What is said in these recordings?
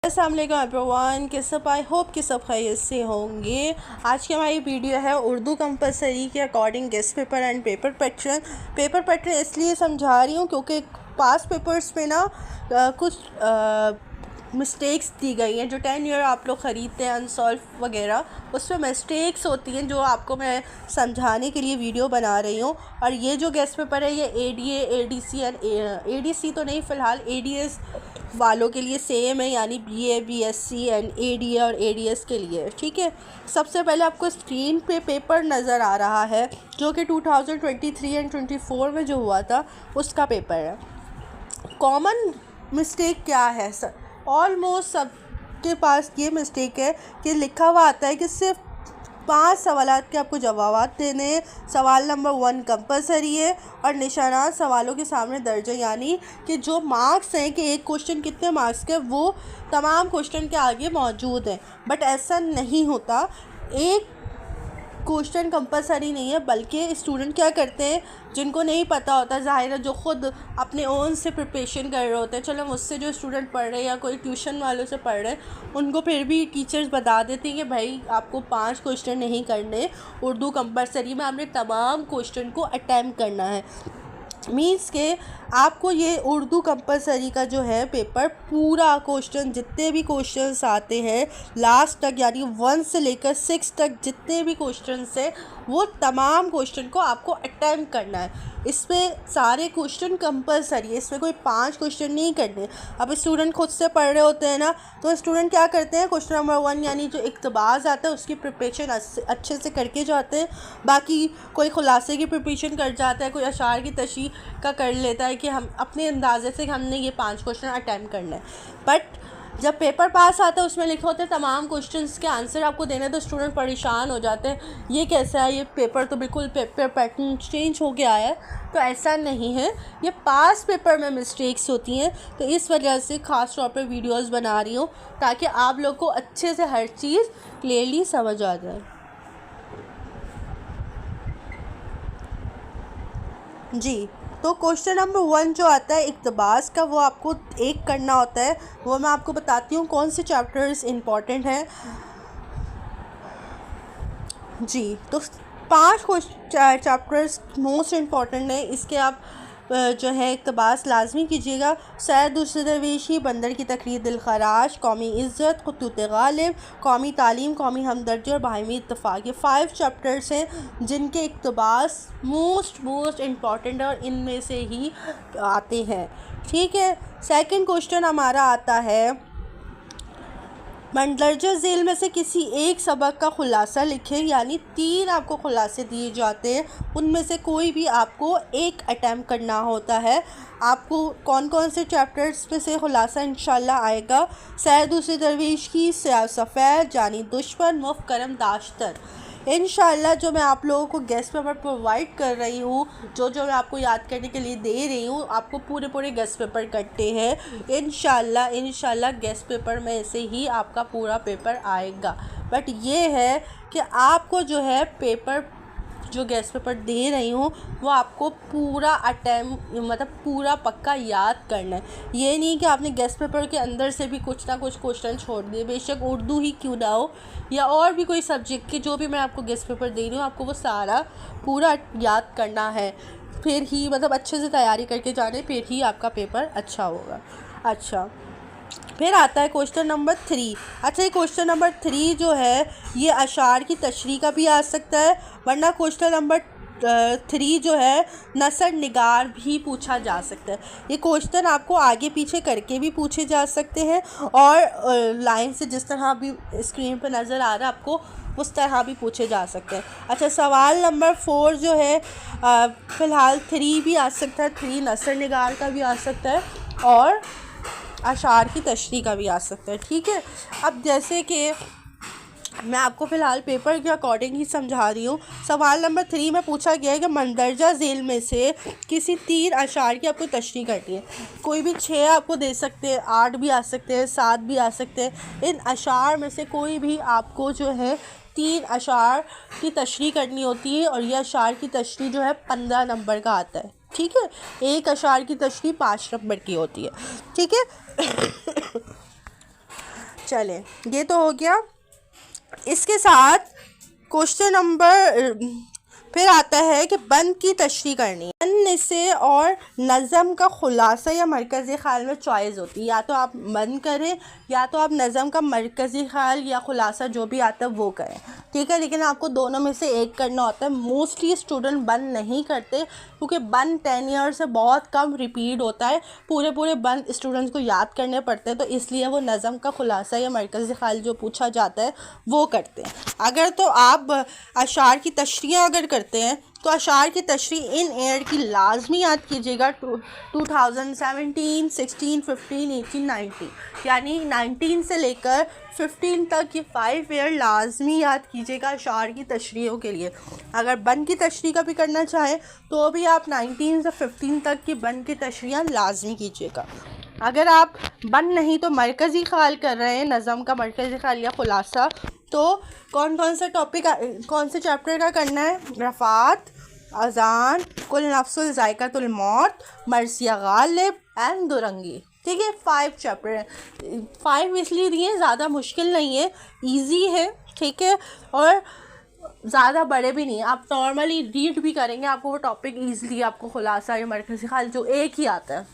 अस्सलाम वालेकुम एवरीवन, के सब आई होप कि सब खैरियत से होंगे। आज की हमारी वीडियो है उर्दू कंपलसरी के according guest paper and paper pattern इसलिए समझा रही हूँ क्योंकि पास पेपर्स में ना कुछ मिस्टेक्स दी गई हैं। जो 10 ईयर आप लोग ख़रीदते हैं अनसॉल्व वगैरह, उसमें मिस्टेक्स होती हैं जो आपको मैं समझाने के लिए वीडियो बना रही हूँ। और ये जो गेस्ट पेपर है ये ADA, ADC एंड ADC तो नहीं फ़िलहाल, ADS वालों के लिए सेम है, यानी BA, BSc एंड ADA और ADS के लिए। ठीक है, सबसे पहले आपको स्क्रीन पे पेपर नज़र आ रहा है जो कि 2023 एंड 24 में जो हुआ था उसका पेपर है। कॉमन मिस्टेक क्या है सर? ऑलमोस्ट सबके पास ये मिस्टेक है कि लिखा हुआ आता है कि सिर्फ 5 सवालात के आपको जवाब देने हैं। सवाल नंबर 1 कंपलसरी है और निशानात सवालों के सामने दर्ज है, यानी कि जो मार्क्स हैं कि एक क्वेश्चन कितने मार्क्स के वो तमाम क्वेश्चन के आगे मौजूद हैं। बट ऐसा नहीं होता, एक क्वेश्चन कंपलसरी नहीं है, बल्कि स्टूडेंट क्या करते हैं जिनको नहीं पता होता, ज़ाहिर है जो ख़ुद अपने ओन से प्रिपरेशन कर रहे होते हैं। चलो मुझसे जो स्टूडेंट पढ़ रहे हैं या कोई ट्यूशन वालों से पढ़ रहे हैं, उनको फिर भी टीचर्स बता देती हैं कि भाई आपको 5 क्वेश्चन नहीं करने, उर्दू कंपलसरी में आपने तमाम क्वेश्चन को अटैम्प्ट करना है। मीन्स के आपको ये उर्दू कंपलसरी का जो है पेपर पूरा क्वेश्चन, जितने भी क्वेश्चंस आते हैं लास्ट तक, यानी 1 से लेकर 6 तक जितने भी क्वेश्चंस हैं वो तमाम क्वेश्चन को आपको अटेम्प्ट करना है। इसमें सारे क्वेश्चन कंपलसरी है, इसमें कोई 5 क्वेश्चन नहीं करने। अब स्टूडेंट खुद से पढ़ रहे होते हैं ना, तो स्टूडेंट क्या करते हैं, क्वेश्चन नंबर 1 यानी जो इक़्तिबास आता है उसकी प्रिपरेशन अच्छे से करके जाते हैं। बाकी कोई खुलासे की प्रिपरेशन कर जाता है, कोई अशार की तशरीह का कर लेता है कि हम अपने अंदाजे से हमने ये 5 क्वेश्चन अटैम्प्ट करना है। बट जब पेपर पास आता है उसमें लिखे होते हैं तमाम क्वेश्चंस के आंसर आपको देने, तो स्टूडेंट परेशान हो जाते हैं, ये कैसा है, ये पेपर तो बिल्कुल पेपर पैटर्न चेंज हो गया है। तो ऐसा नहीं है, ये पास पेपर में मिस्टेक्स होती हैं। तो इस वजह से ख़ास तौर पर वीडियोज़ बना रही हूँ ताकि आप लोग को अच्छे से हर चीज़ क्लियरली समझ आ जाए। जी, तो क्वेश्चन नंबर 1 जो आता है इक़्तिबास का, वो आपको एक करना होता है। वो मैं आपको बताती हूँ कौन से चैप्टर्स इम्पॉर्टेंट हैं। जी, तो 5 चैप्टर्स मोस्ट इम्पॉर्टेंट हैं, इसके आप जो है इक़्तिबास लाजमी कीजिएगा। सैर दूसरे दरवेशी, बंदर की तकरीर दिल खराश, कौमी इज़्ज़त, ख़ुतूत गालिब, कौमी तालीम, कौमी हमदर्दी और बाहिमी इत्तफ़ाक़। ये 5 चैप्टर्स हैं जिनके इक़्तिबास मोस्ट इम्पॉर्टेंट है और इनमें से ही आते हैं। ठीक है, सेकंड क्वेश्चन हमारा आता है, मंदरजा झेल में से किसी एक सबक का ख़ुलासा लिखें, यानी 3 आपको ख़ुलासे दिए जाते हैं, उनमें से कोई भी आपको एक अटैम्प्ट करना होता है। आपको कौन कौन से चैप्टर्स में से ख़ुलासा इंशाल्लाह आएगा? सैर दूसरे दरवेश की, स्याह सफ़ेद, जानी दुश्मन, मुफ़्त करम दाश्तर। इंशाल्लाह जो मैं आप लोगों को गेस्ट पेपर प्रोवाइड कर रही हूँ, जो मैं आपको याद करने के लिए दे रही हूँ, आपको पूरे गेस्ट पेपर करते हैं। इंशाल्लाह गेस्ट पेपर में से ही आपका पूरा पेपर आएगा। बट ये है कि आपको जो है पेपर, जो गेस्ट पेपर दे रही हूँ, वो आपको पूरा मतलब पूरा पक्का याद करना है। ये नहीं कि आपने गेस्ट पेपर के अंदर से भी कुछ ना कुछ क्वेश्चन छोड़ दिए, बेशक उर्दू ही क्यों ना हो या और भी कोई सब्जेक्ट के, जो भी मैं आपको गेस्ट पेपर दे रही हूँ आपको वो सारा पूरा याद करना है। फिर ही मतलब अच्छे से तैयारी करके जाने, फिर ही आपका पेपर अच्छा होगा। अच्छा, फिर आता है क्वेश्चन नंबर 3। अच्छा, ये क्वेश्चन नंबर 3 जो है ये अशार की तशरीह का भी आ सकता है, वरना क्वेश्चन नंबर 3 जो है नसर निगार भी पूछा जा सकता है। ये क्वेश्चन आपको आगे पीछे करके भी पूछे जा सकते हैं और लाइन से जिस तरह भी स्क्रीन पर नज़र आ रहा है आपको उस तरह भी पूछे जा सकते हैं। अच्छा, सवाल नंबर 4 जो है फ़िलहाल 3 भी आ सकता है, 3 नसर निगार का भी आ सकता है और अशार की तशरीह का भी आ सकता है। ठीक है, अब जैसे कि मैं आपको फ़िलहाल पेपर के अकॉर्डिंग ही समझा रही हूँ। सवाल नंबर 3 में पूछा गया है कि मंदरजा झेल में से किसी 3 अशार की आपको तशरीह करनी है। कोई भी 6 आपको दे सकते हैं, 8 भी आ सकते हैं, 7 भी आ सकते हैं। इन अशार में से कोई भी आपको जो है 3 अशार की तशरीह करनी होती है और यह अशार की तशरीह जो है 15 नंबर का आता है। ठीक है, एक अशार की तशरीह 5 नंबर की होती है। ठीक है चलें, ये तो हो गया। इसके साथ क्वेश्चन नंबर फिर आता है कि बंद की तशरीह करनी है। बंद से और नज़म का खुलासा या मरकज़ी ख़्याल में चॉइस होती है, या तो आप बंद करें या तो आप नज़म का मरकज़ी ख़्याल या खुलासा जो भी आता है वो करें, ठीक है। लेकिन आपको दोनों में से एक करना होता है। मोस्टली स्टूडेंट बंद नहीं करते क्योंकि बंद 10 ईयर से बहुत कम रिपीट होता है, पूरे बंद स्टूडेंट्स को याद करने पड़ते हैं, तो इसलिए वो नज़म का खुलासा या मरकज़ी ख़्याल जो पूछा जाता है वो करते हैं। अगर तो आप अशार की तशरीह अगर करते हैं तो अशार की तशरीह इन एयर की लाजमी याद कीजिएगा। 2017, 16, 15, 18, 19 यानी 19 से लेकर 15 तक ये 5 ईयर लाजमी याद कीजिएगा अशार की तशरीहों के लिए। अगर बंद की तशरीह का भी करना चाहें तो भी आप 19 से 15 तक की बंद की तशरीह लाजमी कीजिएगा। अगर आप बंद नहीं तो मरकज़ी ख़्याल कर रहे हैं, नज़म का मरकज़ी ख़्याल या खुलासा, तो कौन सा टॉपिक, कौन से चैप्टर का करना है? रफ़ात, अज़ान, कुल नफ्सुल ज़ायक़तुल मौत, मर्सिया गालिब एंड दुरंगी, ठीक है। 5 चैप्टर हैं। 5 इसलिए दिए, ज़्यादा मुश्किल नहीं है, इजी है, ठीक है, और ज़्यादा बड़े भी नहीं। आप नॉर्मली रीड भी करेंगे, आपको वो टॉपिक ईज़िली, आपको खुलासा या मरकज़ी ख़्याल जो एक ही आता है,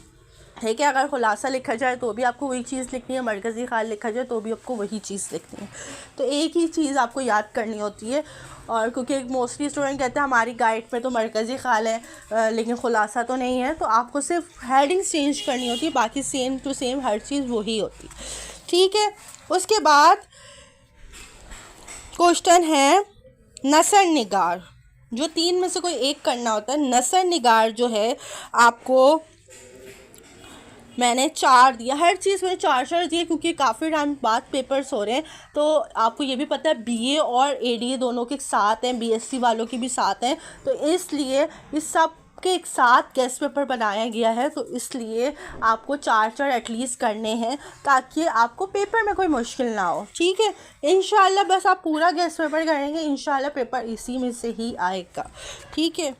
ठीक है। अगर खुलासा लिखा जाए तो भी आपको वही चीज़ लिखनी है, मरकज़ी ख़्याल लिखा जाए तो भी आपको वही चीज़ लिखनी है, तो एक ही चीज़ आपको याद करनी होती है। और क्योंकि मोस्टली स्टूडेंट कहते हैं हमारी गाइड में तो मरकज़ी ख़्याल है लेकिन खुलासा तो नहीं है, तो आपको सिर्फ हेडिंग चेंज करनी होती है, बाकी सेम टू सेम हर चीज़ वही होती है, ठीक है। उसके बाद क्वेश्चन है नसर निगार, जो 3 में से कोई एक करना होता है। नसर निगार जो है आपको मैंने 4 दिया, हर चीज़ मैंने 4 दिए क्योंकि काफ़ी टाइम बाद पेपर्स हो रहे हैं, तो आपको ये भी पता है बीए और एडीए दोनों के साथ हैं, बीएससी वालों के भी साथ हैं, तो इसलिए इस सब के एक साथ गेस्ट पेपर बनाया गया है, तो इसलिए आपको 4 एटलीस्ट करने हैं ताकि आपको पेपर में कोई मुश्किल ना हो, ठीक है। इंशाल्लाह बस आप पूरा गेस्ट पेपर करेंगे, इंशाल्लाह पेपर इसी में से ही आएगा, ठीक है।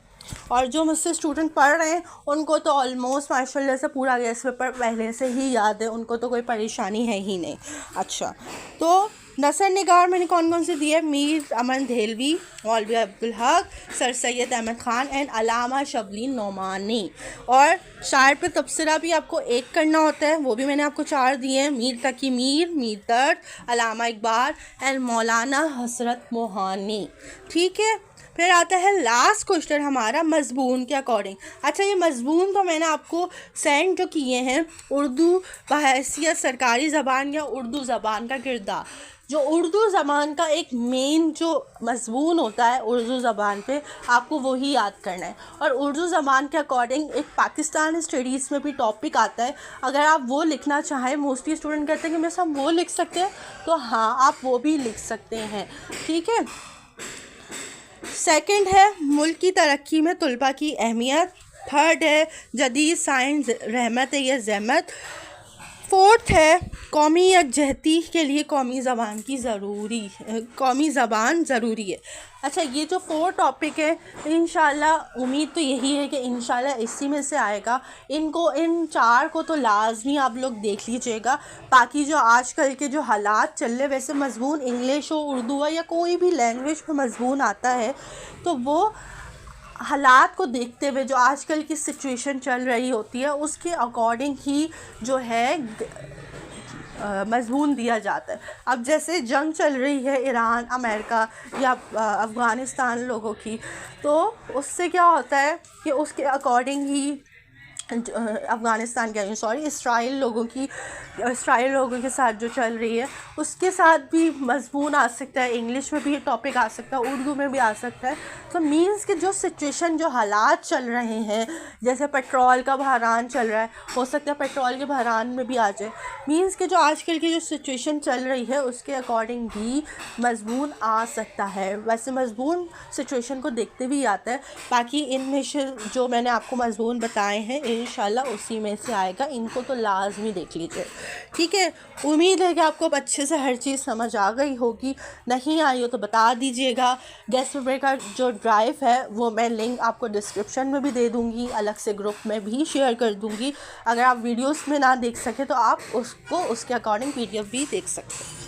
और जो मुझसे स्टूडेंट पढ़ रहे हैं उनको तो ऑलमोस्ट माशाल्लाह से पूरा गेस्ट पेपर पहले से ही याद है, उनको तो कोई परेशानी है ही नहीं। अच्छा, तो नसर निगार मैंने कौन से दिए? मीर अमन देहलवी, मौलवी अब्दुल हक, सर सैयद अहमद ख़ान एंड अलामा शबली नोमानी। और शायर पे तबसरा भी आपको एक करना होता है, वो भी मैंने आपको 4 दिए हैं। मीर तकी मीर दर्द, अलामा इकबाल एंड मौलाना हसरत मोहानी, ठीक है। फिर आता है लास्ट क्वेश्चन हमारा मज़मून के अकॉर्डिंग। अच्छा, ये मज़मून तो मैंने आपको सेंड जो किए हैं, उर्दू बहैसियत सरकारी ज़बान या उर्दू ज़बान का किरदार, जो उर्दू ज़बान का एक मेन जो मज़मून होता है उर्दू ज़बान पे, आपको वही याद करना है। और उर्दू ज़बान के अकॉर्डिंग एक पाकिस्तान स्टडीज़ में भी टॉपिक आता है, अगर आप वो लिखना चाहें, मोस्टली स्टूडेंट कहते हैं कि मिस हम वो लिख सकते हैं, तो हाँ आप वो भी लिख सकते हैं, ठीक है। सेकंड है मुल्क की तरक्की में तलबा की अहमियत। थर्ड है जदीद साइंस रहमत है या ज़हमत। फोर्थ है कौमी यकजहती के लिए कौमी ज़बान ज़रूरी है। अच्छा, ये जो 4 टॉपिक है इंशाल्लाह उम्मीद तो यही है कि इंशाल्लाह इसी में से आएगा। इन 4 को तो लाजमी आप लोग देख लीजिएगा। बाकी जो आजकल के जो हालात चल रहे, वैसे मज़मून इंग्लिश हो, उर्दू हो या कोई भी लैंग्वेज में मज़मून आता है, तो वो हालात को देखते हुए जो आजकल की सिचुएशन चल रही होती है उसके अकॉर्डिंग ही जो है मज़मून दिया जाता है। अब जैसे जंग चल रही है ईरान अमेरिका या अफ़गानिस्तान लोगों की, तो उससे क्या होता है कि उसके अकॉर्डिंग ही अफ़गानिस्तान इसराइल लोगों के साथ जो चल रही है उसके साथ भी मज़मून आ सकता है। इंग्लिश में भी ये टॉपिक आ सकता है, उर्दू में भी आ सकता है। तो मीन्स कि जो सिचुएशन, जो हालात चल रहे हैं, जैसे पेट्रोल का बहरान चल रहा है, हो सकता है पेट्रोल के बहरान में भी आ जाए। मीन्स कि जो आजकल की जो सिचुएशन चल रही है उसके अकॉर्डिंग भी मज़मून आ सकता है। वैसे मज़मून सिचुएशन को देखते भी आता है। बाकी इनमें से जो मैंने आपको मज़मून बताए हैं इंशाल्लाह उसी में से आएगा। इनको तो लाजमी देख लीजिए, ठीक है। उम्मीद है कि आपको अब अच्छे से हर चीज़ समझ आ गई होगी। नहीं आई हो तो बता दीजिएगा। गेस्ट पेपर का जो ड्राइव है वो मैं लिंक आपको डिस्क्रिप्शन में भी दे दूँगी, अलग से ग्रुप में भी शेयर कर दूँगी। अगर आप वीडियोस में ना देख सके तो आप उसको उसके अकॉर्डिंग PDF भी देख सकते हैं।